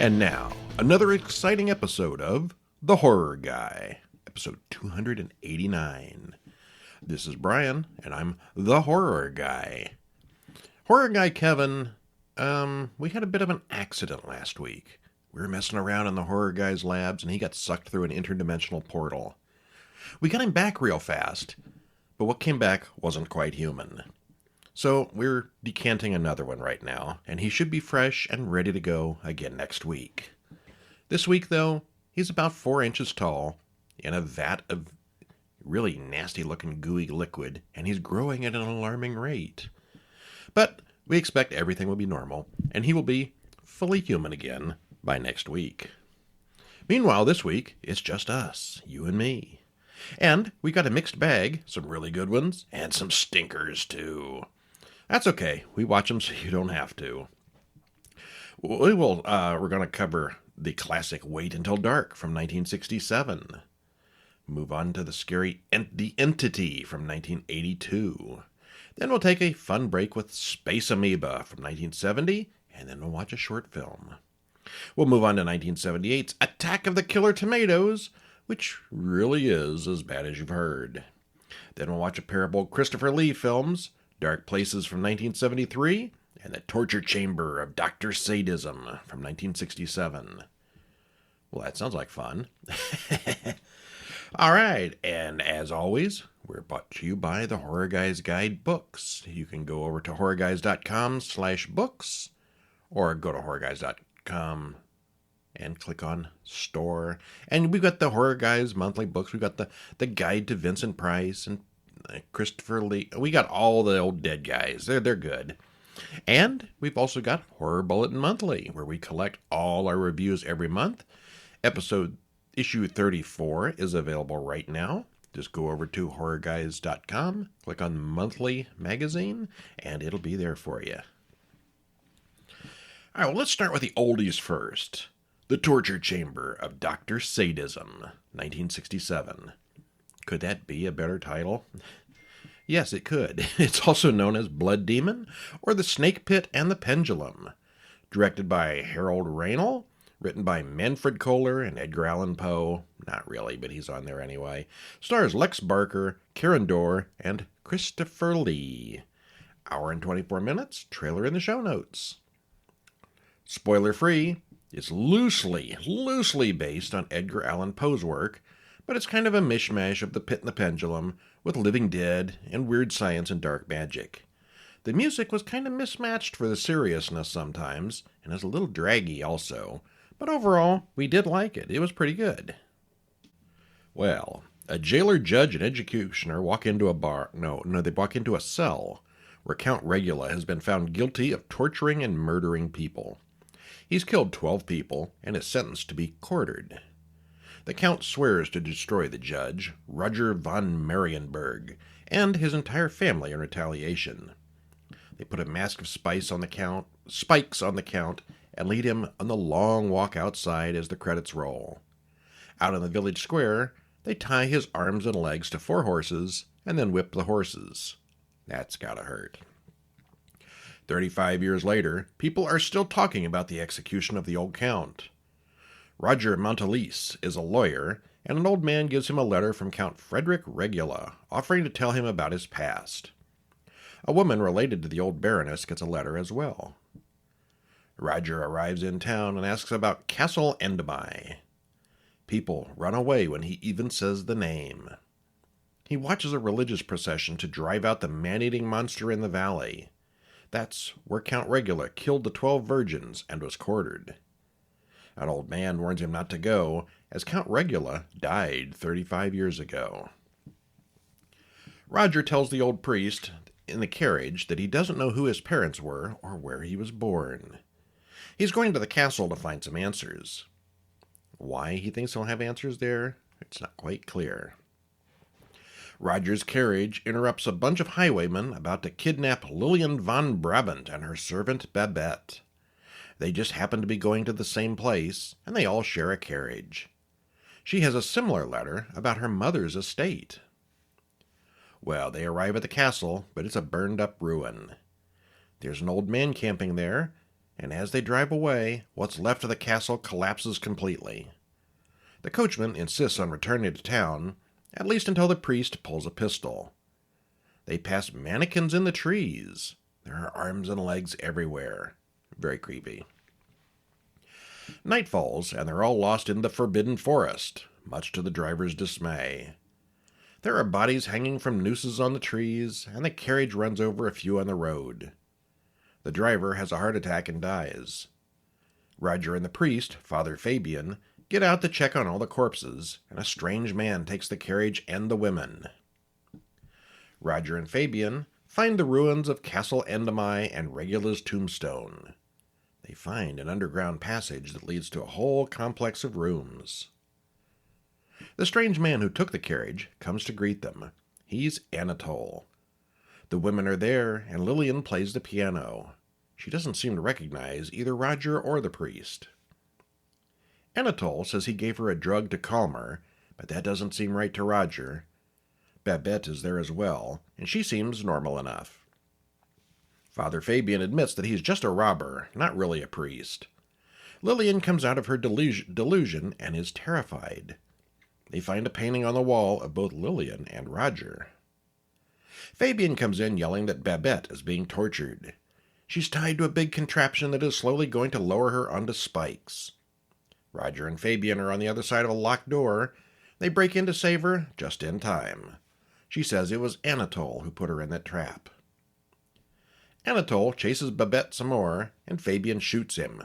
And now, another exciting episode of The Horror Guy, episode 289. This is Brian, and I'm The Horror Guy. Horror Guy Kevin, we had a bit of an accident last week. We were messing around in the Horror Guy's labs, and he got sucked through an interdimensional portal. We got him back real fast, but what came back wasn't quite human. So we're decanting another one right now, and he should be fresh and ready to go again next week. This week, though, he's about 4 inches tall, in a vat of really nasty-looking gooey liquid, and he's growing at an alarming rate. But we expect everything will be normal, and he will be fully human again by next week. Meanwhile, this week, it's just us, you and me. And we got a mixed bag, some really good ones, and some stinkers, too. That's okay. We watch them so you don't have to. We're going to cover the classic Wait Until Dark from 1967. Move on to the scary The Entity from 1982. Then we'll take a fun break with Space Amoeba from 1970, and then we'll watch a short film. We'll move on to 1978's Attack of the Killer Tomatoes, which really is as bad as you've heard. Then we'll watch a pair of old Christopher Lee films, Dark Places from 1973, and The Torture Chamber of Dr. Sadism from 1967. Well, that sounds like fun. All right, and as always, we're brought to you by the Horror Guys Guide books. You can go over to horrorguys.com/books, or go to horrorguys.com and click on store. And we've got the Horror Guys monthly books. We've got the Guide to Vincent Price and Christopher Lee. We got all the old dead guys. They're good. And we've also got Horror Bulletin Monthly, where we collect all our reviews every month. Issue 34 is available right now. Just go over to horrorguys.com, click on Monthly Magazine, and it'll be there for you. All right, well, let's start with the oldies first. The Torture Chamber of Dr. Sadism, 1967. Could that be a better title? Yes, it could. It's also known as Blood Demon, or The Snake Pit and the Pendulum. Directed by Harold Raynal, written by Manfred Kohler and Edgar Allan Poe. Not really, but he's on there anyway. Stars Lex Barker, Karen Dorr, and Christopher Lee. Hour and 24 minutes, trailer in the show notes. Spoiler free, it's loosely based on Edgar Allan Poe's work, but it's kind of a mishmash of The Pit and the Pendulum, with living dead and weird science and dark magic. The music was kind of mismatched for the seriousness sometimes, and is a little draggy also, but overall, we did like it. It was pretty good. Well, a jailer, judge, and executioner walk into they walk into a cell where Count Regula has been found guilty of torturing and murdering people. He's killed 12 people and is sentenced to be quartered. The Count swears to destroy the judge, Roger von Marienberg, and his entire family in retaliation. They put a mask of spikes on the Count, and lead him on the long walk outside as the credits roll. Out in the village square, they tie his arms and legs to 4 horses, and then whip the horses. That's gotta hurt. 35 years later, people are still talking about the execution of the old Count. Roger Montalese is a lawyer, and an old man gives him a letter from Count Frederick Regula, offering to tell him about his past. A woman related to the old Baroness gets a letter as well. Roger arrives in town and asks about Castle Enderby. People run away when he even says the name. He watches a religious procession to drive out the man-eating monster in the valley. That's where Count Regula killed the 12 virgins and was quartered. An old man warns him not to go, as Count Regula died 35 years ago. Roger tells the old priest in the carriage that he doesn't know who his parents were or where he was born. He's going to the castle to find some answers. Why he thinks he'll have answers there, it's not quite clear. Roger's carriage interrupts a bunch of highwaymen about to kidnap Lillian von Brabant and her servant Babette. They just happen to be going to the same place, and they all share a carriage. She has a similar letter about her mother's estate. Well, they arrive at the castle, but it's a burned-up ruin. There's an old man camping there, and as they drive away, what's left of the castle collapses completely. The coachman insists on returning to town, at least until the priest pulls a pistol. They pass mannequins in the trees. There are arms and legs everywhere. Very creepy. Night falls, and they're all lost in the forbidden forest, much to the driver's dismay. There are bodies hanging from nooses on the trees, and the carriage runs over a few on the road. The driver has a heart attack and dies. Roger and the priest, Father Fabian, get out to check on all the corpses, and a strange man takes the carriage and the women. Roger and Fabian find the ruins of Castle Endemai and Regula's tombstone. They find an underground passage that leads to a whole complex of rooms. The strange man who took the carriage comes to greet them. He's Anatole. The women are there, and Lillian plays the piano. She doesn't seem to recognize either Roger or the priest. Anatole says he gave her a drug to calm her, but that doesn't seem right to Roger. Babette is there as well, and she seems normal enough. Father Fabian admits that he's just a robber, not really a priest. Lillian comes out of her delusion and is terrified. They find a painting on the wall of both Lillian and Roger. Fabian comes in yelling that Babette is being tortured. She's tied to a big contraption that is slowly going to lower her onto spikes. Roger and Fabian are on the other side of a locked door. They break in to save her just in time. She says it was Anatole who put her in that trap. Anatole chases Babette some more, and Fabian shoots him.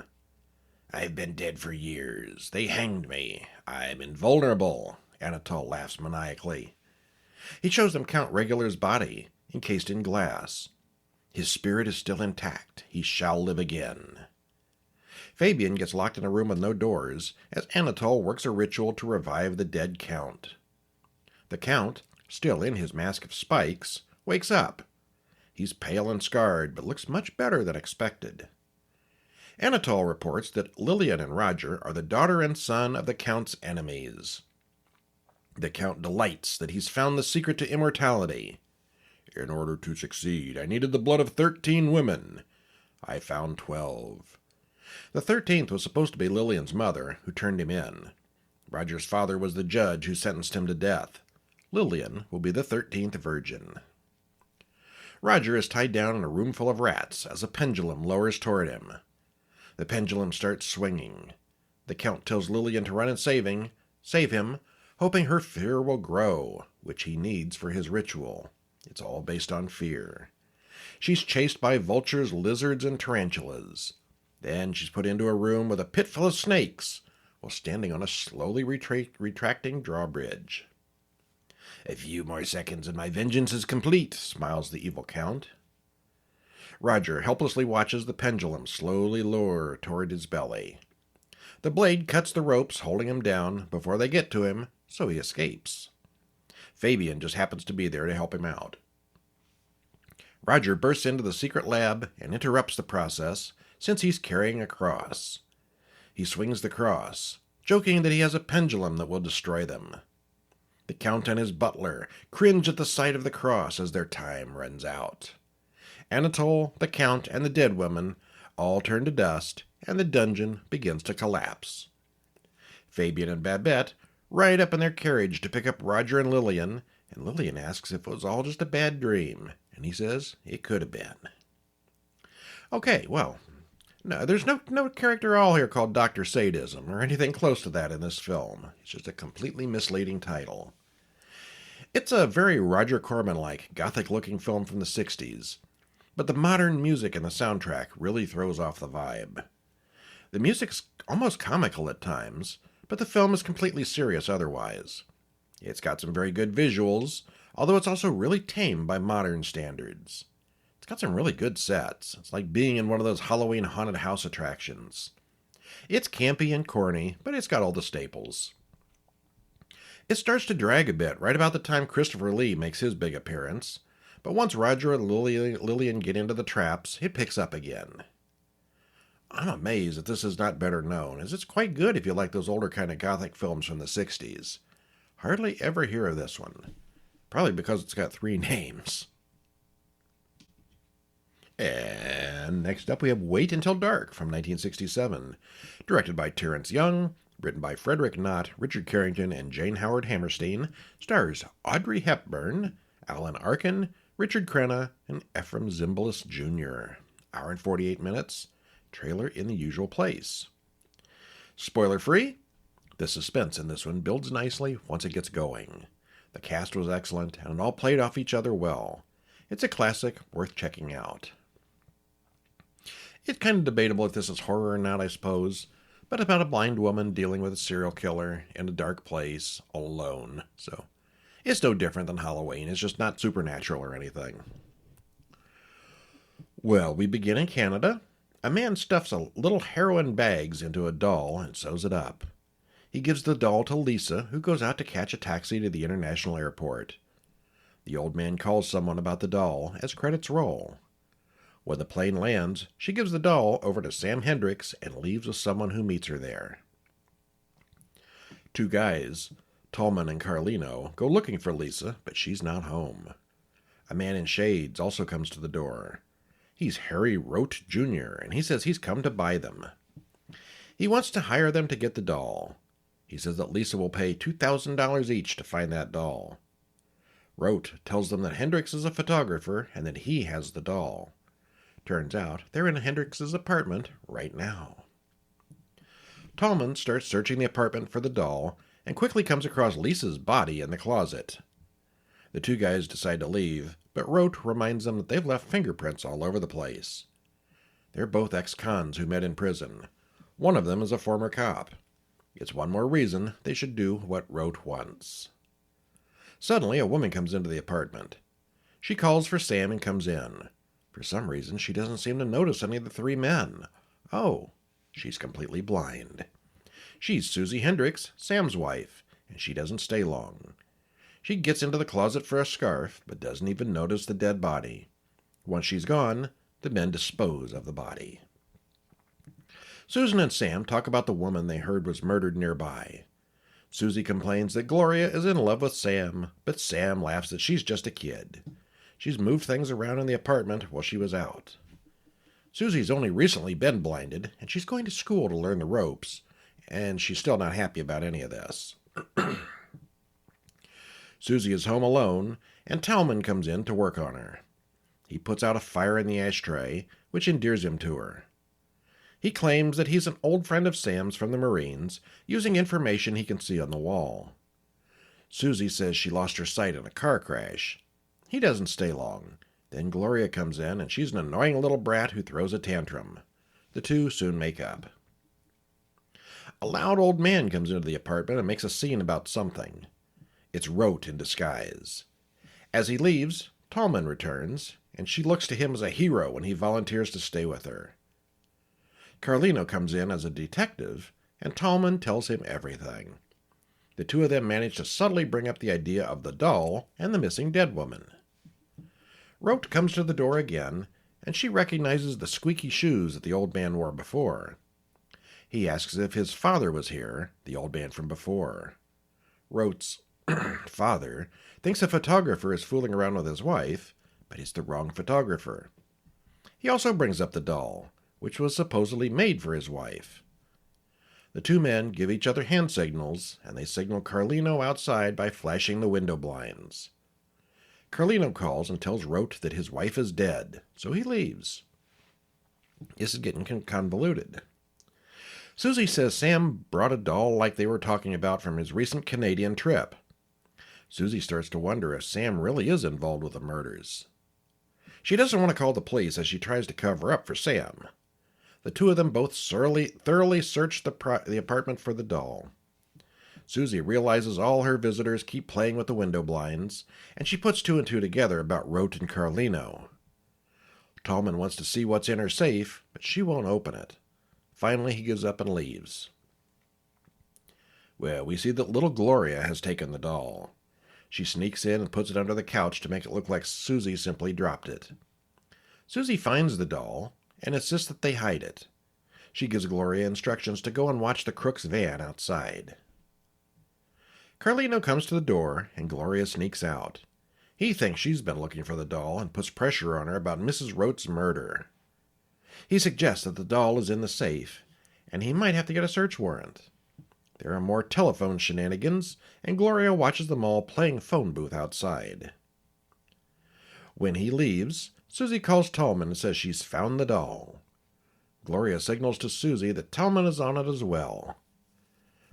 "I've been dead for years. They hanged me. I'm invulnerable," Anatole laughs maniacally. He shows them Count Regula's body, encased in glass. His spirit is still intact. He shall live again. Fabian gets locked in a room with no doors, as Anatole works a ritual to revive the dead Count. The Count, still in his mask of spikes, wakes up. He's pale and scarred, but looks much better than expected. Anatole reports that Lillian and Roger are the daughter and son of the Count's enemies. The Count delights that he's found the secret to immortality. "In order to succeed, I needed the blood of 13 women. I found 12. The 13th was supposed to be Lillian's mother, who turned him in. Roger's father was the judge who sentenced him to death. Lillian will be the 13th virgin. Roger is tied down in a room full of rats as a pendulum lowers toward him. The pendulum starts swinging. The Count tells Lillian to run and save him, hoping her fear will grow, which he needs for his ritual. It's all based on fear. She's chased by vultures, lizards, and tarantulas. Then she's put into a room with a pit full of snakes, while standing on a slowly retracting drawbridge. "A few more seconds and my vengeance is complete," smiles the evil Count. Roger helplessly watches the pendulum slowly lower toward his belly. The blade cuts the ropes holding him down before they get to him, so he escapes. Fabian just happens to be there to help him out. Roger bursts into the secret lab and interrupts the process, since he's carrying a cross. He swings the cross, joking that he has a pendulum that will destroy them. The Count and his butler cringe at the sight of the cross as their time runs out. Anatole, the Count, and the dead woman all turn to dust, and the dungeon begins to collapse. Fabian and Babette ride up in their carriage to pick up Roger and Lillian asks if it was all just a bad dream, and he says it could have been. Okay, well, no, there's no character at all here called Dr. Sadism, or anything close to that in this film. It's just a completely misleading title. It's a very Roger Corman-like, gothic-looking film from the 60s, but the modern music in the soundtrack really throws off the vibe. The music's almost comical at times, but the film is completely serious otherwise. It's got some very good visuals, although it's also really tame by modern standards. It's got some really good sets. It's like being in one of those Halloween haunted house attractions. It's campy and corny, but it's got all the staples. It starts to drag a bit right about the time Christopher Lee makes his big appearance, but once Roger and Lillian get into the traps, it picks up again. I'm amazed that this is not better known, as it's quite good if you like those older kind of gothic films from the 60s. Hardly ever hear of this one. Probably because it's got 3 names. And next up we have Wait Until Dark from 1967, directed by Terrence Young, written by Frederick Knott, Richard Carrington, and Jane Howard Hammerstein, stars Audrey Hepburn, Alan Arkin, Richard Crenna, and Ephraim Zimbalist Jr. Hour and 48 minutes, trailer in the usual place. Spoiler free, the suspense in this one builds nicely once it gets going. The cast was excellent, and it all played off each other well. It's a classic worth checking out. It's kind of debatable if this is horror or not, I suppose, but about a blind woman dealing with a serial killer in a dark place, all alone. So, it's no different than Halloween. It's just not supernatural or anything. Well, we begin in Canada. A man stuffs a little heroin bags into a doll and sews it up. He gives the doll to Lisa, who goes out to catch a taxi to the international airport. The old man calls someone about the doll as credits roll. When the plane lands, she gives the doll over to Sam Hendricks and leaves with someone who meets her there. Two guys, Tallman and Carlino, go looking for Lisa, but she's not home. A man in shades also comes to the door. He's Harry Rote Jr., and he says he's come to buy them. He wants to hire them to get the doll. He says that Lisa will pay $2,000 each to find that doll. Rote tells them that Hendricks is a photographer and that he has the doll. Turns out they're in Hendricks' apartment right now. Tallman starts searching the apartment for the doll and quickly comes across Lisa's body in the closet. The two guys decide to leave, but Rote reminds them that they've left fingerprints all over the place. They're both ex-cons who met in prison. One of them is a former cop. It's one more reason they should do what Rote wants. Suddenly, a woman comes into the apartment. She calls for Sam and comes in. For some reason, she doesn't seem to notice any of the three men. Oh, she's completely blind. She's Susie Hendricks, Sam's wife, and she doesn't stay long. She gets into the closet for a scarf, but doesn't even notice the dead body. Once she's gone, the men dispose of the body. Susan and Sam talk about the woman they heard was murdered nearby. Susie complains that Gloria is in love with Sam, but Sam laughs that she's just a kid. She's moved things around in the apartment while she was out. Susie's only recently been blinded, and she's going to school to learn the ropes, and she's still not happy about any of this. Susie is home alone, and Tallman comes in to work on her. He puts out a fire in the ashtray, which endears him to her. He claims that he's an old friend of Sam's from the Marines, using information he can see on the wall. Susie says she lost her sight in a car crash. He doesn't stay long. Then Gloria comes in, and she's an annoying little brat who throws a tantrum. The two soon make up. A loud old man comes into the apartment and makes a scene about something. It's Rote in disguise. As he leaves, Tallman returns, and she looks to him as a hero when he volunteers to stay with her. Carlino comes in as a detective, and Tallman tells him everything. The two of them manage to subtly bring up the idea of the doll and the missing dead woman. Rote comes to the door again, and she recognizes the squeaky shoes that the old man wore before. He asks if his father was here, the old man from before. Rote's father thinks a photographer is fooling around with his wife, but he's the wrong photographer. He also brings up the doll, which was supposedly made for his wife. The two men give each other hand signals, and they signal Carlino outside by flashing the window blinds. Carlino calls and tells Rote that his wife is dead, so he leaves. This is getting convoluted. Susie says Sam brought a doll like they were talking about from his recent Canadian trip. Susie starts to wonder if Sam really is involved with the murders. She doesn't want to call the police as she tries to cover up for Sam. The two of them both thoroughly search the apartment for the doll. Susie realizes all her visitors keep playing with the window blinds, and she puts two and two together about Rote and Carlino. Tallman wants to see what's in her safe, but she won't open it. Finally, he gives up and leaves. Well, we see that little Gloria has taken the doll. She sneaks in and puts it under the couch to make it look like Susie simply dropped it. Susie finds the doll and insists that they hide it. She gives Gloria instructions to go and watch the crook's van outside. Carlino comes to the door, and Gloria sneaks out. He thinks she's been looking for the doll and puts pressure on her about Mrs. Rote's murder. He suggests that the doll is in the safe, and he might have to get a search warrant. There are more telephone shenanigans, and Gloria watches them all playing phone booth outside. When he leaves, Susie calls Tallman and says she's found the doll. Gloria signals to Susie that Tallman is on it as well.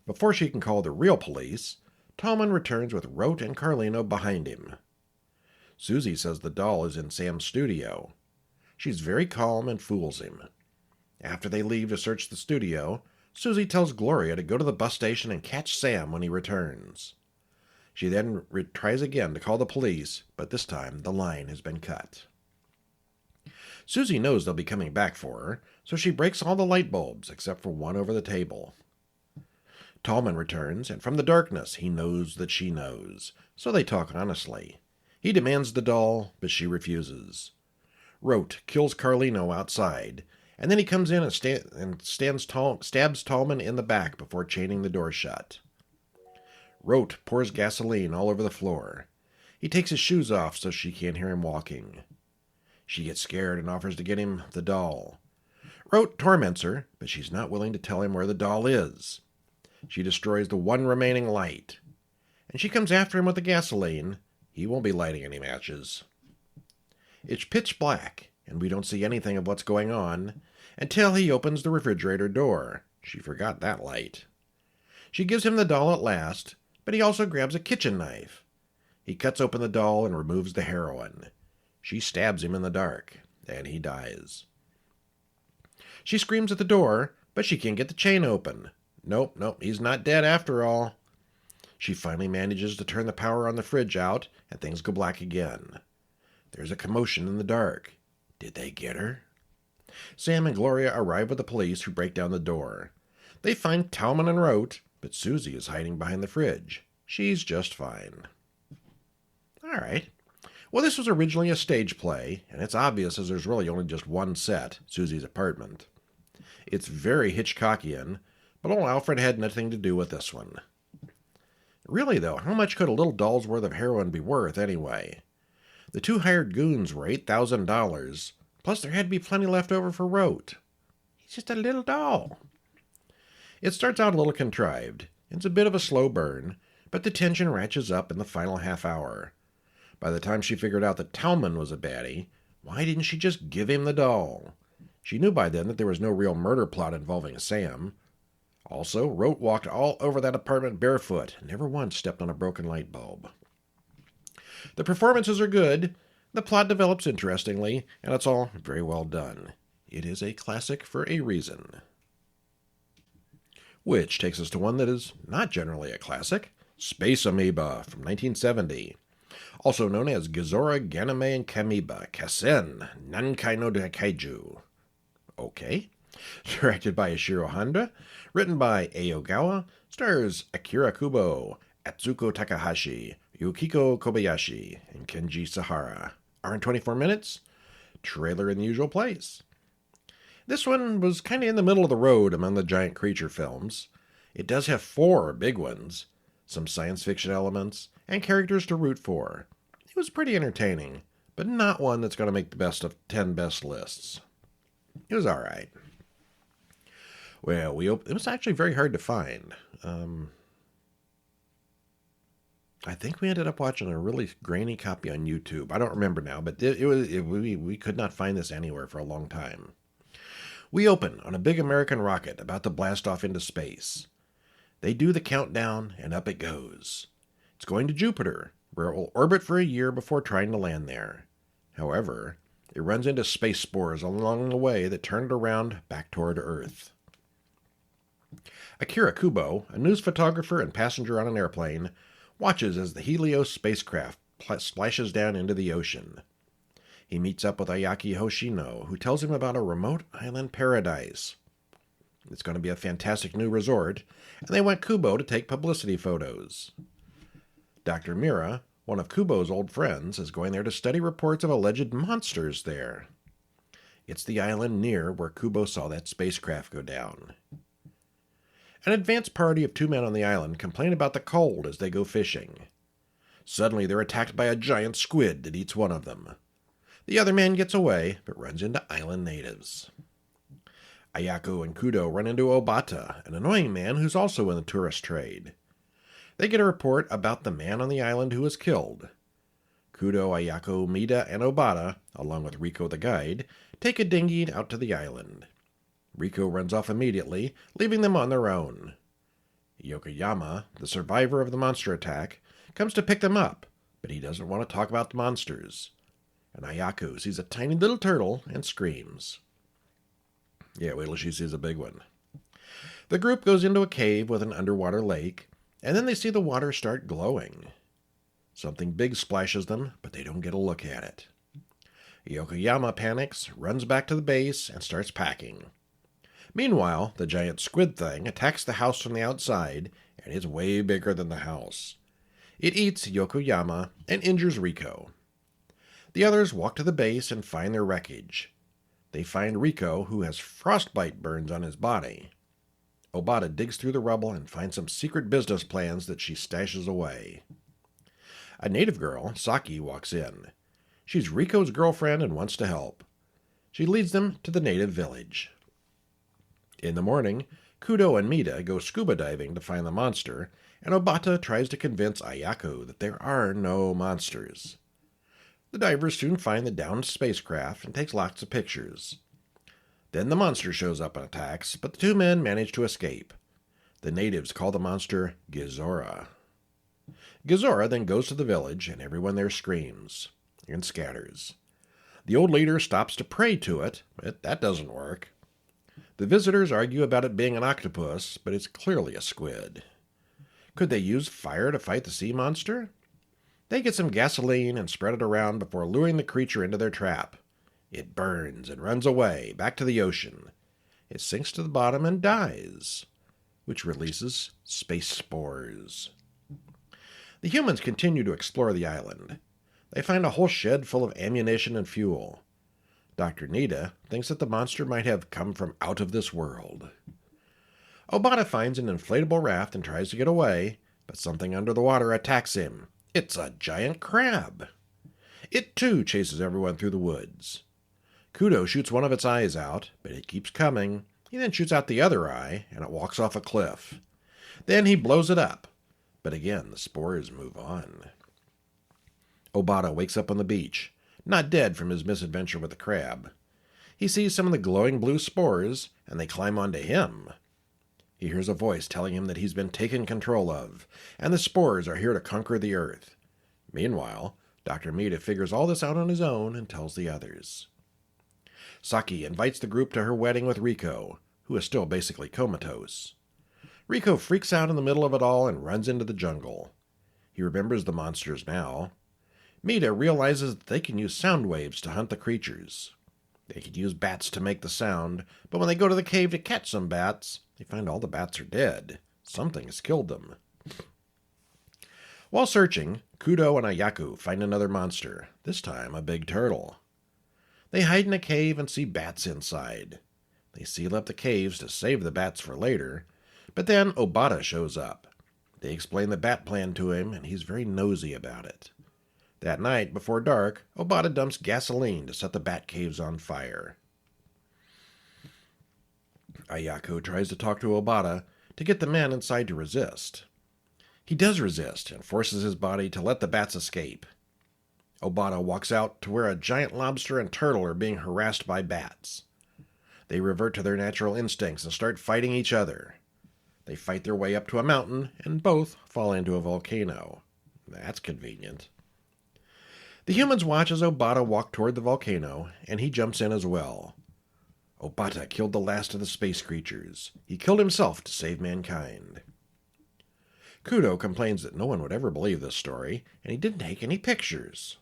Before she can call the real police, Tallman returns with Rote and Carlino behind him. Susie says the doll is in Sam's studio. She's very calm and fools him. After they leave to search the studio, Susie tells Gloria to go to the bus station and catch Sam when he returns. She then tries again to call the police, but this time the line has been cut. Susie knows they'll be coming back for her, so she breaks all the light bulbs except for one over the table. Tallman returns, and from the darkness he knows that she knows, so they talk honestly. He demands the doll, but she refuses. Rote kills Carlino outside, and then he comes in and stabs Tallman in the back before chaining the door shut. Rote pours gasoline all over the floor. He takes his shoes off so she can't hear him walking. She gets scared and offers to get him the doll. Rote torments her, but she's not willing to tell him where the doll is. She destroys the one remaining light, and she comes after him with the gasoline. He won't be lighting any matches. It's pitch black, and we don't see anything of what's going on until he opens the refrigerator door. She forgot that light. She gives him the doll at last, but he also grabs a kitchen knife. He cuts open the doll and removes the heroin. She stabs him in the dark, and he dies. She screams at the door, but she can't get the chain open. Nope, he's not dead after all. She finally manages to turn the power on the fridge out, and things go black again. There's a commotion in the dark. Did they get her? Sam and Gloria arrive with the police, who break down the door. They find Tallman and Rote, but Susie is hiding behind the fridge. She's just fine. All right. Well, this was originally a stage play, and it's obvious as there's really only just one set, Susie's apartment. It's very Hitchcockian, but old Alfred had nothing to do with this one. Really, though, how much could a little doll's worth of heroin be worth, anyway? The two hired goons were $8,000, plus there had to be plenty left over for Rote. He's just a little doll. It starts out a little contrived. It's a bit of a slow burn, but the tension ratchets up in the final half hour. By the time she figured out that Tallman was a baddie, why didn't she just give him the doll? She knew by then that there was no real murder plot involving Sam. Also, Rote walked all over that apartment barefoot and never once stepped on a broken light bulb. The performances are good, the plot develops interestingly, and it's all very well done. It is a classic for a reason. Which takes us to one that is not generally a classic, Space Amoeba from 1970. Also known as Gizora Ganame and Kamiba Kasen Nankai no Kaiju. Okay. Directed by Ishiro Honda, written by Aogawa, stars Akira Kubo, Atsuko Takahashi, Yukiko Kobayashi, and Kenji Sahara. Hour and 24 minutes. Trailer in the usual place. This one was kind of in the middle of the road among the giant creature films. It does have 4 big ones, some science fiction elements, and characters to root for. It was pretty entertaining, but not one that's going to make the best of 10 best lists. It was alright. Well, it was actually very hard to find. I think we ended up watching a really grainy copy on YouTube. I don't remember now, but we could not find this anywhere for a long time. We open on a big American rocket about to blast off into space. They do the countdown, and up it goes. It's going to Jupiter, where it will orbit for a year before trying to land there. However, it runs into space spores along the way that turn it around back toward Earth. Akira Kubo, a news photographer and passenger on an airplane, watches as the Helios spacecraft splashes down into the ocean. He meets up with Ayaki Hoshino, who tells him about a remote island paradise. It's going to be a fantastic new resort, and they want Kubo to take publicity photos. Dr. Mira, one of Kubo's old friends, is going there to study reports of alleged monsters there. It's the island near where Kubo saw that spacecraft go down. An advance party of 2 men on the island complain about the cold as they go fishing. Suddenly they're attacked by a giant squid that eats one of them. The other man gets away, but runs into island natives. Ayako and Kudo run into Obata, an annoying man who's also in the tourist trade. They get a report about the man on the island who was killed. Kudo, Ayako, Mida, and Obata, along with Riko the guide, take a dinghy out to the island. Riko runs off immediately, leaving them on their own. Yokoyama, the survivor of the monster attack, comes to pick them up, but he doesn't want to talk about the monsters. And Ayako sees a tiny little turtle and screams. Yeah, wait till she sees a big one. The group goes into a cave with an underwater lake, and then they see the water start glowing. Something big splashes them, but they don't get a look at it. Yokoyama panics, runs back to the base, and starts packing. Meanwhile, the giant squid thing attacks the house from the outside, and is way bigger than the house. It eats Yokoyama and injures Riko. The others walk to the base and find their wreckage. They find Riko, who has frostbite burns on his body. Obata digs through the rubble and finds some secret business plans that she stashes away. A native girl, Saki, walks in. She's Riko's girlfriend and wants to help. She leads them to the native village. In the morning, Kudo and Mida go scuba diving to find the monster, and Obata tries to convince Ayako that there are no monsters. The divers soon find the downed spacecraft and takes lots of pictures. Then the monster shows up and attacks, but the two men manage to escape. The natives call the monster Gizora. Gizora then goes to the village, and everyone there screams and scatters. The old leader stops to pray to it, but that doesn't work. The visitors argue about it being an octopus, but it's clearly a squid. Could they use fire to fight the sea monster? They get some gasoline and spread it around before luring the creature into their trap. It burns and runs away, back to the ocean. It sinks to the bottom and dies, which releases space spores. The humans continue to explore the island. They find a whole shed full of ammunition and fuel. Dr. Nida thinks that the monster might have come from out of this world. Obata finds an inflatable raft and tries to get away, but something under the water attacks him. It's a giant crab. It too chases everyone through the woods. Kudo shoots one of its eyes out, but it keeps coming. He then shoots out the other eye, and it walks off a cliff. Then he blows it up, but again the spores move on. Obata wakes up on the beach, not dead from his misadventure with the crab. He sees some of the glowing blue spores, and they climb onto him. He hears a voice telling him that he's been taken control of, and the spores are here to conquer the earth. Meanwhile, Dr. Mida figures all this out on his own and tells the others. Saki invites the group to her wedding with Riko, who is still basically comatose. Riko freaks out in the middle of it all and runs into the jungle. He remembers the monsters now. Mida realizes that they can use sound waves to hunt the creatures. They could use bats to make the sound, but when they go to the cave to catch some bats, they find all the bats are dead. Something has killed them. While searching, Kudo and Ayako find another monster, this time a big turtle. They hide in a cave and see bats inside. They seal up the caves to save the bats for later, but then Obata shows up. They explain the bat plan to him, and he's very nosy about it. That night, before dark, Obata dumps gasoline to set the bat caves on fire. Ayako tries to talk to Obata to get the men inside to resist. He does resist and forces his body to let the bats escape. Obata walks out to where a giant lobster and turtle are being harassed by bats. They revert to their natural instincts and start fighting each other. They fight their way up to a mountain and both fall into a volcano. That's convenient. The humans watch as Obata walk toward the volcano, and he jumps in as well. Obata killed the last of the space creatures. He killed himself to save mankind. Kudo complains that no one would ever believe this story, and he didn't take any pictures.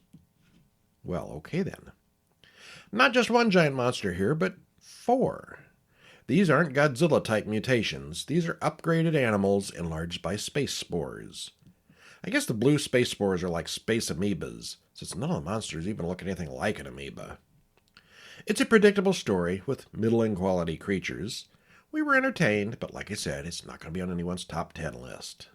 Well, okay then. Not just one giant monster here, but 4. These aren't Godzilla-type mutations. These are upgraded animals enlarged by space spores. I guess the blue space spores are like space amoebas, since none of the monsters even look anything like an amoeba. It's a predictable story with middling quality creatures. We were entertained, but like I said, it's not going to be on anyone's top 10 list.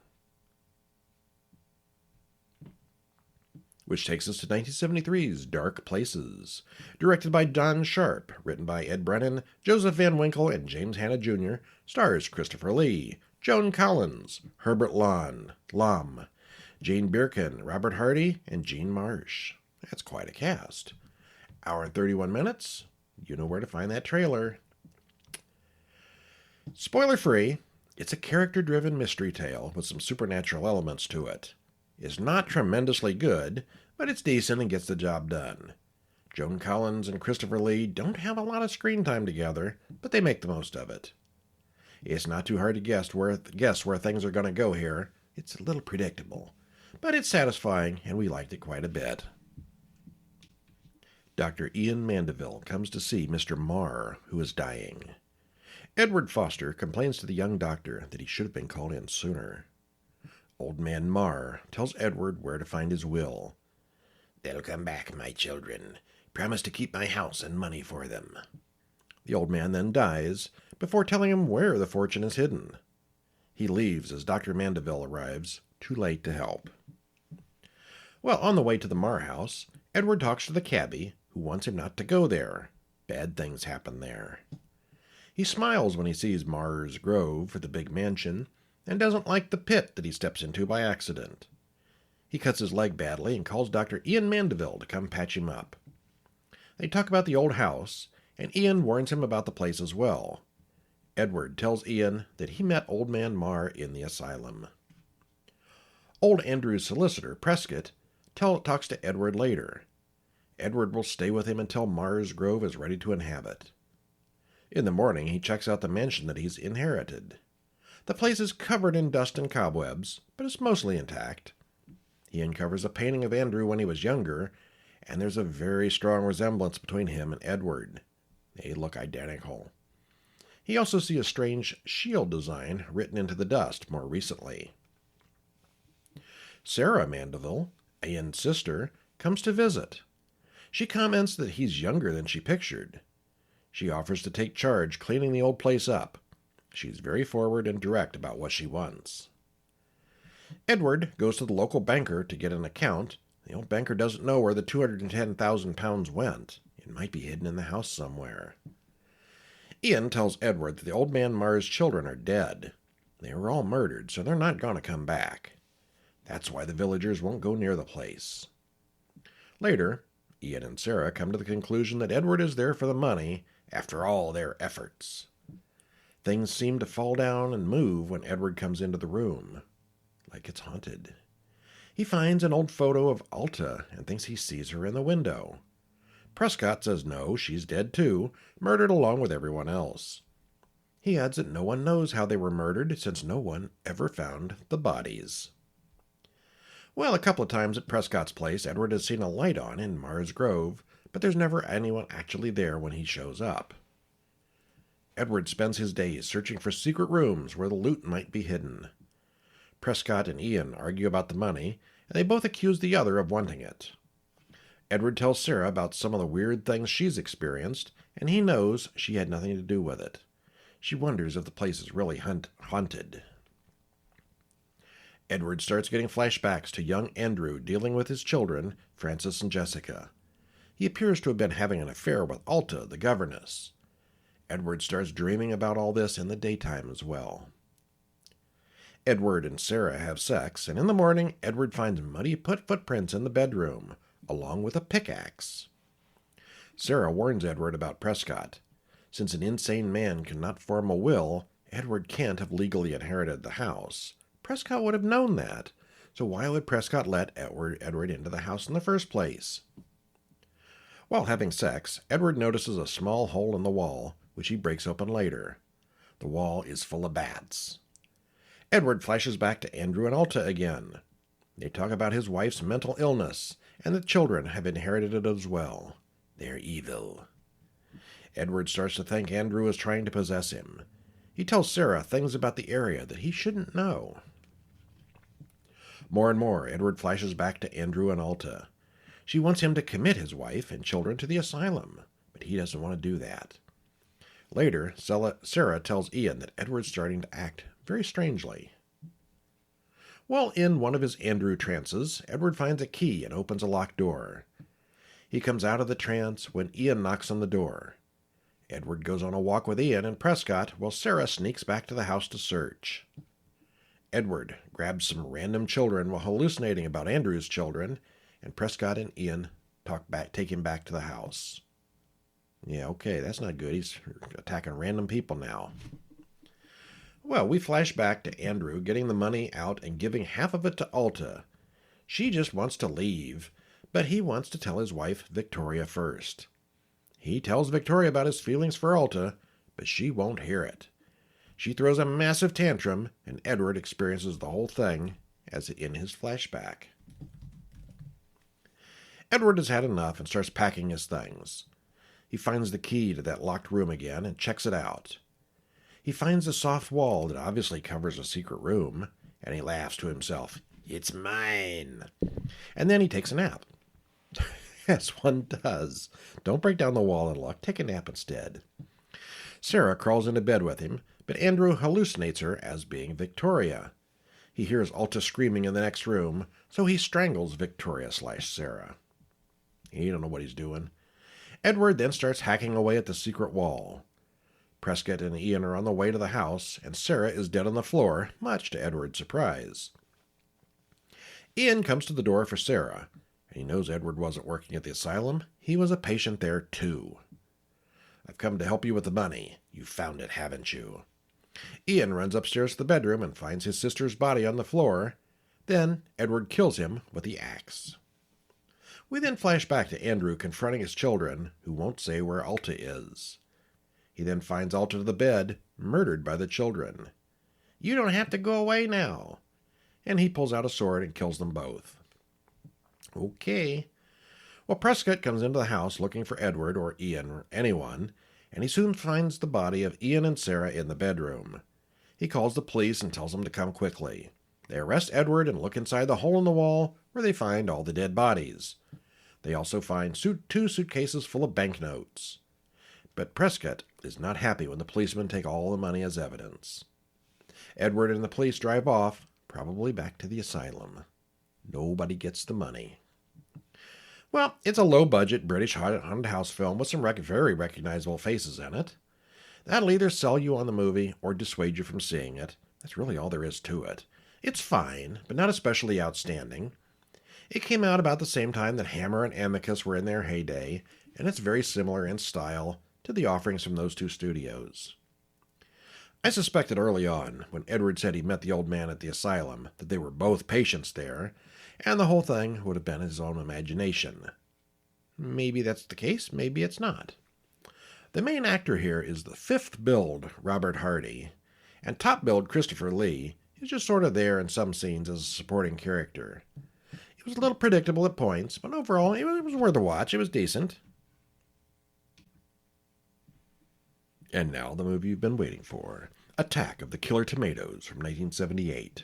which takes us to 1973's Dark Places. Directed by Don Sharp, written by Ed Brennan, Joseph Van Winkle, and James Hanna Jr., stars Christopher Lee, Joan Collins, Herbert Lom, Jane Birkin, Robert Hardy, and Jean Marsh. That's quite a cast. Hour and 31 minutes. You know where to find that trailer. Spoiler-free, it's a character-driven mystery tale with some supernatural elements to it. It's not tremendously good, but it's decent and gets the job done. Joan Collins and Christopher Lee don't have a lot of screen time together, but they make the most of it. It's not too hard to guess where things are going to go here. It's a little predictable, but it's satisfying, and we liked it quite a bit. Dr. Ian Mandeville comes to see Mr. Marr, who is dying. Edward Foster complains to the young doctor that he should have been called in sooner. Old man Marr tells Edward where to find his will. "They'll come back, my children. Promise to keep my house and money for them." The old man then dies, before telling him where the fortune is hidden. He leaves as Dr. Mandeville arrives, too late to help. Well, on the way to the Marr house, Edward talks to the cabbie, who wants him not to go there. Bad things happen there. He smiles when he sees Marr's Grove, the big mansion, and doesn't like the pit that he steps into by accident. He cuts his leg badly and calls Dr. Ian Mandeville to come patch him up. They talk about the old house, and Ian warns him about the place as well. Edward tells Ian that he met old man Marr in the asylum. Old Andrew's solicitor, Prescott, talks to Edward later. Edward will stay with him until Marr's Grove is ready to inhabit. In the morning, he checks out the mansion that he's inherited. The place is covered in dust and cobwebs, but it's mostly intact. He uncovers a painting of Andrew when he was younger, and there's a very strong resemblance between him and Edward. They look identical. He also sees a strange shield design written into the dust more recently. Sarah Mandeville, Ian's sister, comes to visit. She comments that he's younger than she pictured. She offers to take charge cleaning the old place up. She's very forward and direct about what she wants. Edward goes to the local banker to get an account. The old banker doesn't know where the £210,000 went. It might be hidden in the house somewhere. Ian tells Edward that the old man Marr's children are dead. They were all murdered, so they're not going to come back. That's why the villagers won't go near the place. Later, Ian and Sarah come to the conclusion that Edward is there for the money after all their efforts. Things seem to fall down and move when Edward comes into the room, like it's haunted. He finds an old photo of Alta and thinks he sees her in the window. Prescott says no, she's dead too, murdered along with everyone else. He adds that no one knows how they were murdered since no one ever found the bodies. Well, a couple of times at Prescott's place, Edward has seen a light on in Marr's Grove, but there's never anyone actually there when he shows up. Edward spends his days searching for secret rooms where the loot might be hidden. Prescott and Ian argue about the money, and they both accuse the other of wanting it. Edward tells Sarah about some of the weird things she's experienced, and he knows she had nothing to do with it. She wonders if the place is really haunted. Edward starts getting flashbacks to young Andrew dealing with his children, Francis and Jessica. He appears to have been having an affair with Alta, the governess. Edward starts dreaming about all this in the daytime as well. Edward and Sarah have sex, and in the morning, Edward finds muddy footprints in the bedroom, along with a pickaxe. Sarah warns Edward about Prescott. Since an insane man cannot form a will, Edward can't have legally inherited the house. Prescott would have known that, so why would Prescott let Edward into the house in the first place? While having sex, Edward notices a small hole in the wall, which he breaks open later. The wall is full of bats. Edward flashes back to Andrew and Alta again. They talk about his wife's mental illness, and the children have inherited it as well. They're evil. Edward starts to think Andrew is trying to possess him. He tells Sarah things about the area that he shouldn't know. More and more, Edward flashes back to Andrew and Alta. She wants him to commit his wife and children to the asylum, but he doesn't want to do that. Later, Sarah tells Ian that Edward's starting to act very strangely. While in one of his Andrew trances, Edward finds a key and opens a locked door. He comes out of the trance when Ian knocks on the door. Edward goes on a walk with Ian and Prescott while Sarah sneaks back to the house to search. Edward grabs some random children while hallucinating about Andrew's children, and Prescott and Ian take him back to the house. Yeah, okay, that's not good. He's attacking random people now. Well, we flash back to Andrew getting the money out and giving half of it to Alta. She just wants to leave, but he wants to tell his wife, Victoria, first. He tells Victoria about his feelings for Alta, but she won't hear it. She throws a massive tantrum, and Edward experiences the whole thing as in his flashback. Edward has had enough and starts packing his things. He finds the key to that locked room again and checks it out. He finds a soft wall that obviously covers a secret room, and he laughs to himself, "It's mine!" And then he takes a nap. As one does. Don't break down the wall and look. Take a nap instead. Sarah crawls into bed with him, but Andrew hallucinates her as being Victoria. He hears Alta screaming in the next room, so he strangles Victoria/Sarah. He don't know what he's doing. Edward then starts hacking away at the secret wall. Prescott and Ian are on the way to the house, and Sarah is dead on the floor, much to Edward's surprise. Ian comes to the door for Sarah, and he knows Edward wasn't working at the asylum. He was a patient there, too. "I've come to help you with the money. You found it, haven't you?" Ian runs upstairs to the bedroom and finds his sister's body on the floor. Then Edward kills him with the axe. We then flash back to Andrew confronting his children, who won't say where Alta is. He then finds Alta to the bed, murdered by the children. "You don't have to go away now." And he pulls out a sword and kills them both. Okay. Well, Prescott comes into the house looking for Edward or Ian or anyone, and he soon finds the body of Ian and Sarah in the bedroom. He calls the police and tells them to come quickly. They arrest Edward and look inside the hole in the wall where they find all the dead bodies. They also find 2 suitcases full of banknotes. But Prescott is not happy when the policemen take all the money as evidence. Edward and the police drive off, probably back to the asylum. Nobody gets the money. Well, it's a low-budget British haunted house film with some very recognizable faces in it. That'll either sell you on the movie or dissuade you from seeing it. That's really all there is to it. It's fine, but not especially outstanding. It came out about the same time that Hammer and Amicus were in their heyday, and it's very similar in style to the offerings from those 2 studios. I suspected early on, when Edward said he met the old man at the asylum, that they were both patients there, and the whole thing would have been his own imagination. Maybe that's the case, maybe it's not. The main actor here is the 5th build Robert Hardy, and top build Christopher Lee is just sort of there in some scenes as a supporting character. It was a little predictable at points, but overall it was worth a watch. It was decent. And now the movie you've been waiting for, Attack of the Killer Tomatoes from 1978.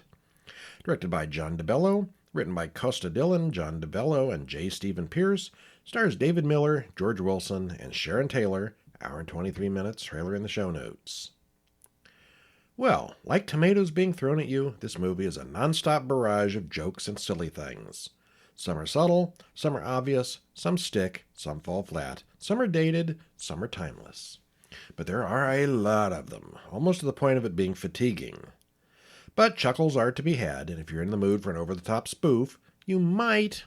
Directed by John DeBello, written by Costa Dillon, John DeBello, and J. Stephen Pierce, stars David Miller, George Wilson, and Sharon Taylor, hour and 23 minutes, trailer in the show notes. Well, like tomatoes being thrown at you, this movie is a nonstop barrage of jokes and silly things. Some are subtle, some are obvious, some stick, some fall flat, some are dated, some are timeless. But there are a lot of them, almost to the point of it being fatiguing. But chuckles are to be had, and if you're in the mood for an over-the-top spoof, you might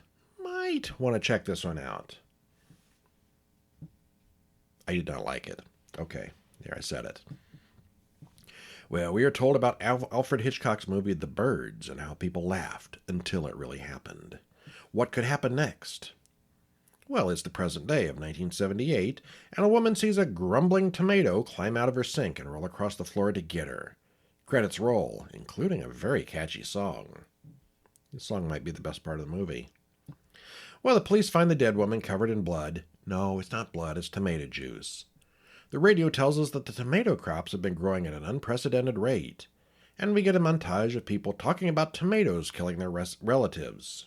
want to check this one out. I did not like it. Okay, there I said it. Well, we are told about Alfred Hitchcock's movie The Birds and how people laughed until it really happened. What could happen next? Well, it's the present day of 1978, and a woman sees a grumbling tomato climb out of her sink and roll across the floor to get her. Credits roll, including a very catchy song. This song might be the best part of the movie. Well, the police find the dead woman covered in blood. No, it's not blood, it's tomato juice. The radio tells us that the tomato crops have been growing at an unprecedented rate, and we get a montage of people talking about tomatoes killing their relatives.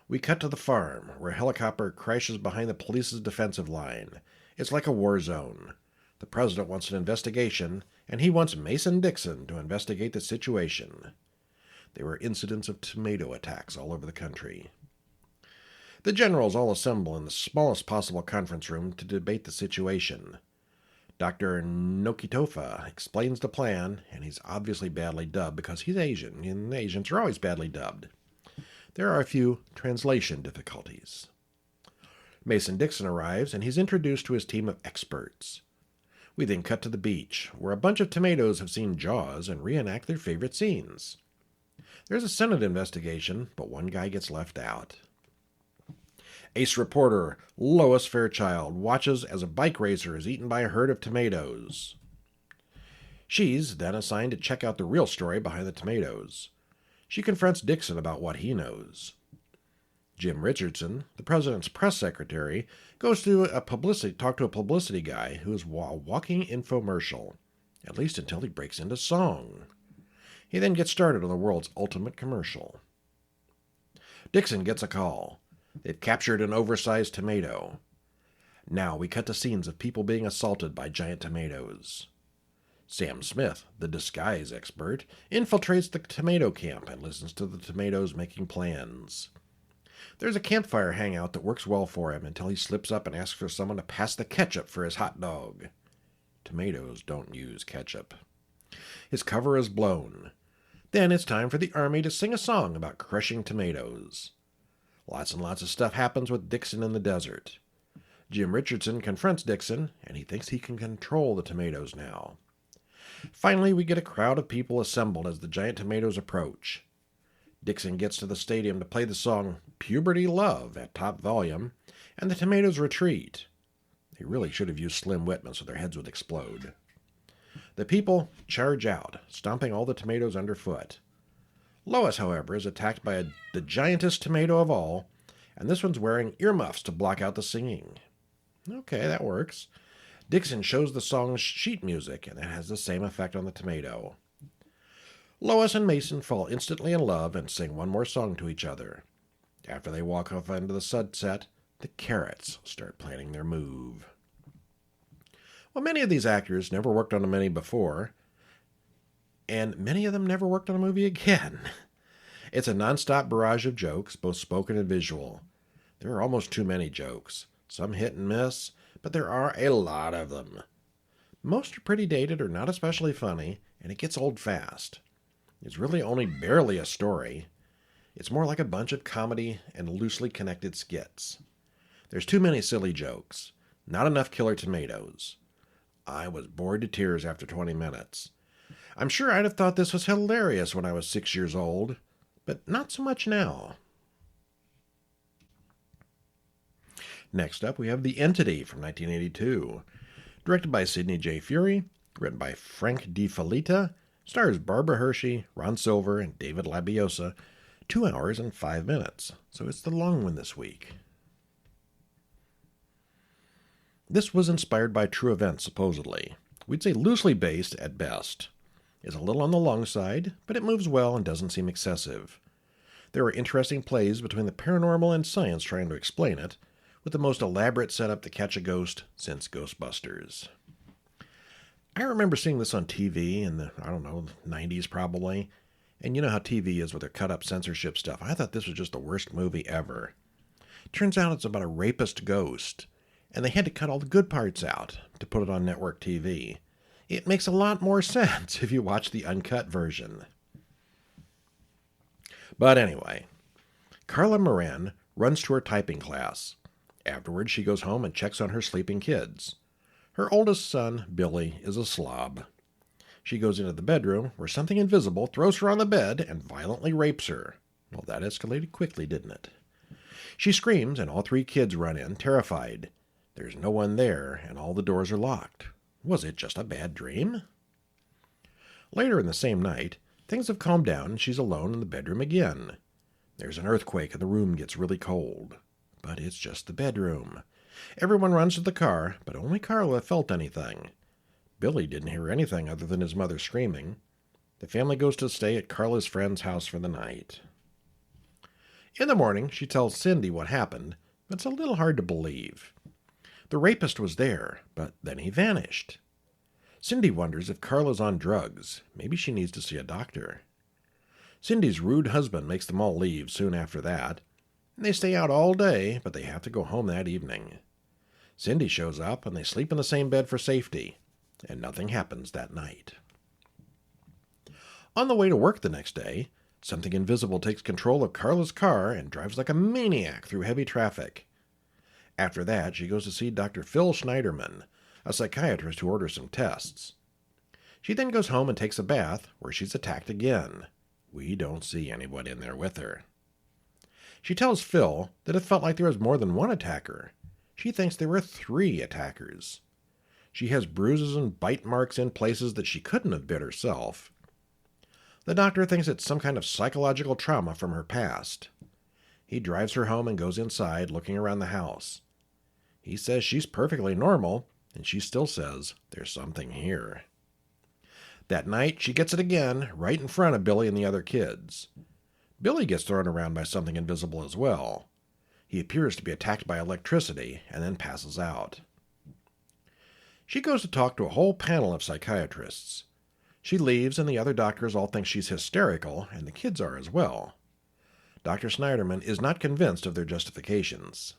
We cut to the farm, where a helicopter crashes behind the police's defensive line. It's like a war zone. The president wants an investigation, and he wants Mason Dixon to investigate the situation. There were incidents of tomato attacks all over the country. The generals all assemble in the smallest possible conference room to debate the situation. Dr. Nokitofa explains the plan, and he's obviously badly dubbed because he's Asian, and Asians are always badly dubbed. There are a few translation difficulties. Mason Dixon arrives, and he's introduced to his team of experts. We then cut to the beach, where a bunch of tomatoes have seen Jaws and reenact their favorite scenes. There's a Senate investigation, but one guy gets left out. Ace reporter Lois Fairchild watches as a bike racer is eaten by a herd of tomatoes. She's then assigned to check out the real story behind the tomatoes. She confronts Dixon about what he knows. Jim Richardson, the president's press secretary, goes to talk to a publicity guy who is a walking infomercial, at least until he breaks into song. He then gets started on the world's ultimate commercial. Dixon gets a call. They've captured an oversized tomato. Now we cut to scenes of people being assaulted by giant tomatoes. Sam Smith, the disguise expert, infiltrates the tomato camp and listens to the tomatoes making plans. There's a campfire hangout that works well for him until he slips up and asks for someone to pass the ketchup for his hot dog. Tomatoes don't use ketchup. His cover is blown. Then it's time for the army to sing a song about crushing tomatoes. Lots and lots of stuff happens with Dixon in the desert. Jim Richardson confronts Dixon, and he thinks he can control the tomatoes now. Finally, we get a crowd of people assembled as the giant tomatoes approach. Dixon gets to the stadium to play the song Puberty Love at top volume, and the tomatoes retreat. They really should have used Slim Whitman so their heads would explode. The people charge out, stomping all the tomatoes underfoot. Lois, however, is attacked by the giantest tomato of all, and this one's wearing earmuffs to block out the singing. Okay, that works. Dixon shows the song's sheet music, and it has the same effect on the tomato. Lois and Mason fall instantly in love and sing one more song to each other. After they walk off into the sunset, the carrots start planning their move. Well, many of these actors never worked on a movie before, and many of them never worked on a movie again. It's a nonstop barrage of jokes, both spoken and visual. There are almost too many jokes. Some hit and miss, but there are a lot of them. Most are pretty dated or not especially funny, and it gets old fast. It's really only barely a story. It's more like a bunch of comedy and loosely connected skits. There's too many silly jokes. Not enough killer tomatoes. I was bored to tears after 20 minutes. I'm sure I'd have thought this was hilarious when I was 6 years old, but not so much now. Next up, we have The Entity from 1982. Directed by Sidney J. Furie, written by Frank D. Felitta, stars Barbara Hershey, Ron Silver, and David Labiosa. 2 hours and 5 minutes, so it's the long one this week. This was inspired by true events, supposedly. We'd say loosely based at best. It's a little on the long side, but it moves well and doesn't seem excessive. There are interesting plays between the paranormal and science trying to explain it, with the most elaborate setup to catch a ghost since Ghostbusters. I remember seeing this on TV in the, 90s probably, and you know how TV is with their cut-up censorship stuff. I thought this was just the worst movie ever. Turns out it's about a rapist ghost, and they had to cut all the good parts out to put it on network TV. It makes a lot more sense if you watch the uncut version. But anyway, Carla Moran runs to her typing class. Afterwards, she goes home and checks on her sleeping kids. Her oldest son, Billy, is a slob. She goes into the bedroom, where something invisible throws her on the bed and violently rapes her. Well, that escalated quickly, didn't it? She screams, and all 3 kids run in, terrified. There's no one there, and all the doors are locked. Was it just a bad dream? Later in the same night, things have calmed down and she's alone in the bedroom again. There's an earthquake and the room gets really cold. But it's just the bedroom. Everyone runs to the car, but only Carla felt anything. Billy didn't hear anything other than his mother screaming. The family goes to stay at Carla's friend's house for the night. In the morning, she tells Cindy what happened, but it's a little hard to believe. The rapist was there, but then he vanished. Cindy wonders if Carla's on drugs. Maybe she needs to see a doctor. Cindy's rude husband makes them all leave soon after that. They stay out all day, but they have to go home that evening. Cindy shows up, and they sleep in the same bed for safety, and nothing happens that night. On the way to work the next day, something invisible takes control of Carla's car and drives like a maniac through heavy traffic. After that, she goes to see Dr. Phil Schneiderman, a psychiatrist who orders some tests. She then goes home and takes a bath, where she's attacked again. We don't see anyone in there with her. She tells Phil that it felt like there was more than one attacker. She thinks there were 3 attackers. She has bruises and bite marks in places that she couldn't have bit herself. The doctor thinks it's some kind of psychological trauma from her past. He drives her home and goes inside, looking around the house. He says she's perfectly normal, and she still says there's something here. That night, she gets it again, right in front of Billy and the other kids. Billy gets thrown around by something invisible as well. He appears to be attacked by electricity and then passes out. She goes to talk to a whole panel of psychiatrists. She leaves, and the other doctors all think she's hysterical, and the kids are as well. Dr. Schneiderman is not convinced of their justifications.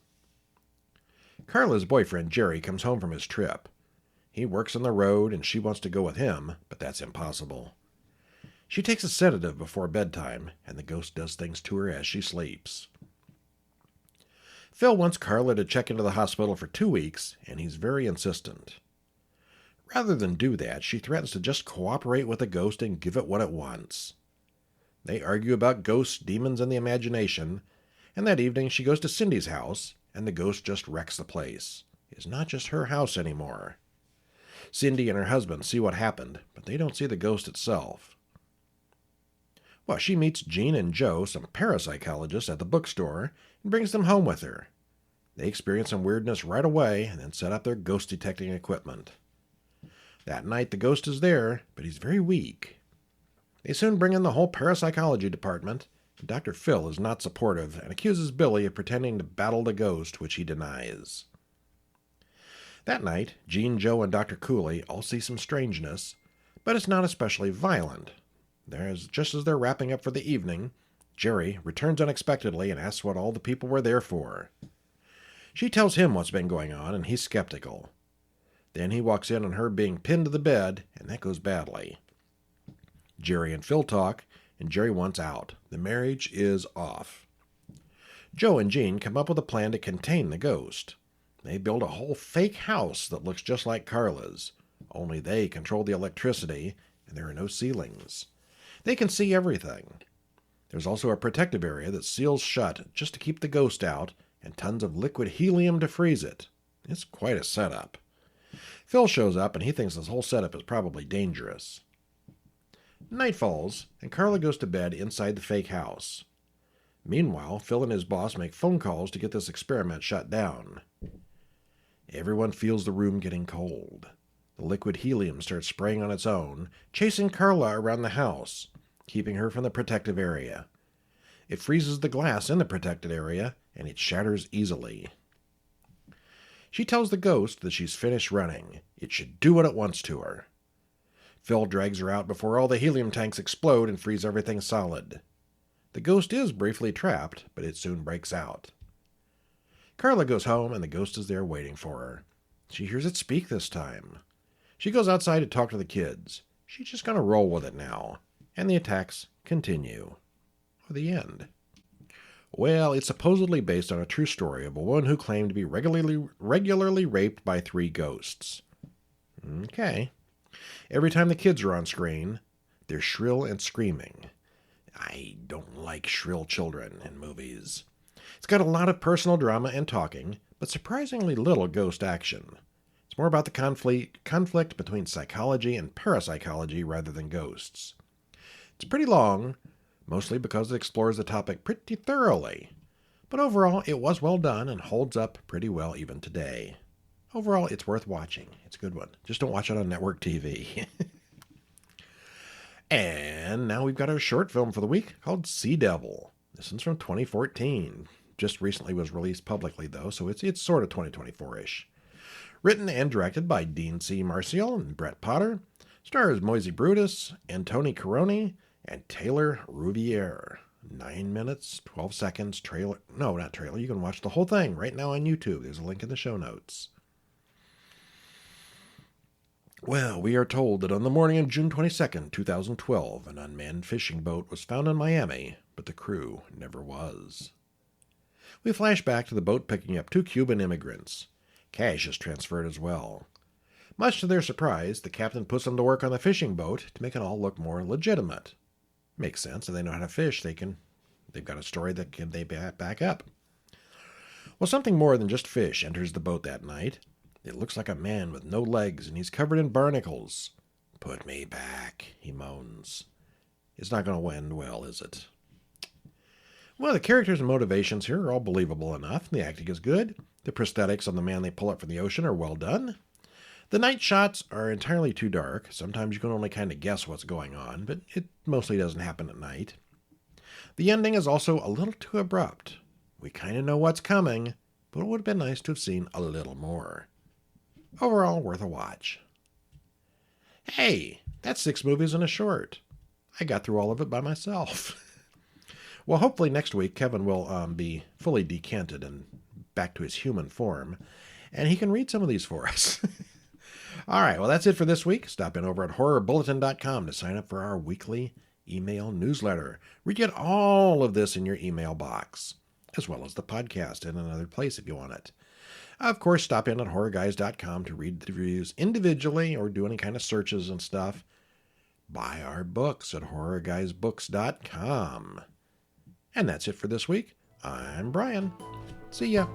Carla's boyfriend, Jerry, comes home from his trip. He works on the road, and she wants to go with him, but that's impossible. She takes a sedative before bedtime, and the ghost does things to her as she sleeps. Phil wants Carla to check into the hospital for 2 weeks, and he's very insistent. Rather than do that, she threatens to just cooperate with the ghost and give it what it wants. They argue about ghosts, demons, and the imagination, and that evening she goes to Cindy's house, and the ghost just wrecks the place. It's not just her house anymore. Cindy and her husband see what happened, but they don't see the ghost itself. Well, she meets Jean and Joe, some parapsychologists, at the bookstore, and brings them home with her. They experience some weirdness right away and then set up their ghost-detecting equipment. That night the ghost is there, but he's very weak. They soon bring in the whole parapsychology department, and Dr. Phil is not supportive and accuses Billy of pretending to battle the ghost, which he denies. That night, Jean, Joe, and Dr. Cooley all see some strangeness, but it's not especially violent. Just as they're wrapping up for the evening, Jerry returns unexpectedly and asks what all the people were there for. She tells him what's been going on, and he's skeptical. Then he walks in on her being pinned to the bed, and that goes badly. Jerry and Phil talk, and Jerry wants out. The marriage is off. Joe and Jean come up with a plan to contain the ghost. They build a whole fake house that looks just like Carla's, only they control the electricity, and there are no ceilings. They can see everything. There's also a protective area that seals shut just to keep the ghost out, and tons of liquid helium to freeze it. It's quite a setup. Phil shows up, and he thinks this whole setup is probably dangerous. Night falls, and Carla goes to bed inside the fake house. Meanwhile, Phil and his boss make phone calls to get this experiment shut down. Everyone feels the room getting cold. The liquid helium starts spraying on its own, chasing Carla around the house, keeping her from the protective area. It freezes the glass in the protected area, and it shatters easily. She tells the ghost that she's finished running. It should do what it wants to her. Phil drags her out before all the helium tanks explode and freeze everything solid. The ghost is briefly trapped, but it soon breaks out. Carla goes home, and the ghost is there waiting for her. She hears it speak this time. She goes outside to talk to the kids. She's just going to roll with it now. And the attacks continue. The end. Well, it's supposedly based on a true story of a woman who claimed to be regularly raped by 3 ghosts. Okay. Every time the kids are on screen, they're shrill and screaming. I don't like shrill children in movies. It's got a lot of personal drama and talking, but surprisingly little ghost action. It's more about the conflict between psychology and parapsychology rather than ghosts. It's pretty long, mostly because it explores the topic pretty thoroughly. But overall, it was well done and holds up pretty well even today. Overall, it's worth watching. It's a good one. Just don't watch it on network TV. And now we've got our short film for the week called Sea Devil. This one's from 2014. Just recently was released publicly, though, so it's sort of 2024-ish. Written and directed by Dean C. Marcial and Brett Potter. Stars Moisey Brutus, Antoni Caroni, and Taylor Rouvier. 9 minutes, 12 seconds, trailer. No, not trailer. You can watch the whole thing right now on YouTube. There's a link in the show notes. Well, we are told that on the morning of June 22nd, 2012, an unmanned fishing boat was found in Miami, but the crew never was. We flash back to the boat picking up 2 Cuban immigrants. Cash is transferred as well. Much to their surprise, the captain puts them to work on the fishing boat to make it all look more legitimate. Makes sense. If they know how to fish, they've got a story that they back up. Well, something more than just fish enters the boat that night. It looks like a man with no legs, and he's covered in barnacles. "Put me back," he moans. It's not going to end well, is it? Well, the characters and motivations here are all believable enough. The acting is good. The prosthetics on the man they pull up from the ocean are well done. The night shots are entirely too dark. Sometimes you can only kind of guess what's going on, but it mostly doesn't happen at night. The ending is also a little too abrupt. We kind of know what's coming, but it would have been nice to have seen a little more. Overall, worth a watch. Hey, that's 6 movies in a short. I got through all of it by myself. Well, hopefully next week Kevin will be fully decanted and back to his human form, and he can read some of these for us. All right, well, that's it for this week. Stop in over at horrorbulletin.com to sign up for our weekly email newsletter, where you get all of this in your email box, as well as the podcast in another place if you want it. Of course, stop in at horrorguys.com to read the reviews individually or do any kind of searches and stuff. Buy our books at horrorguysbooks.com. And that's it for this week. I'm Brian. See ya.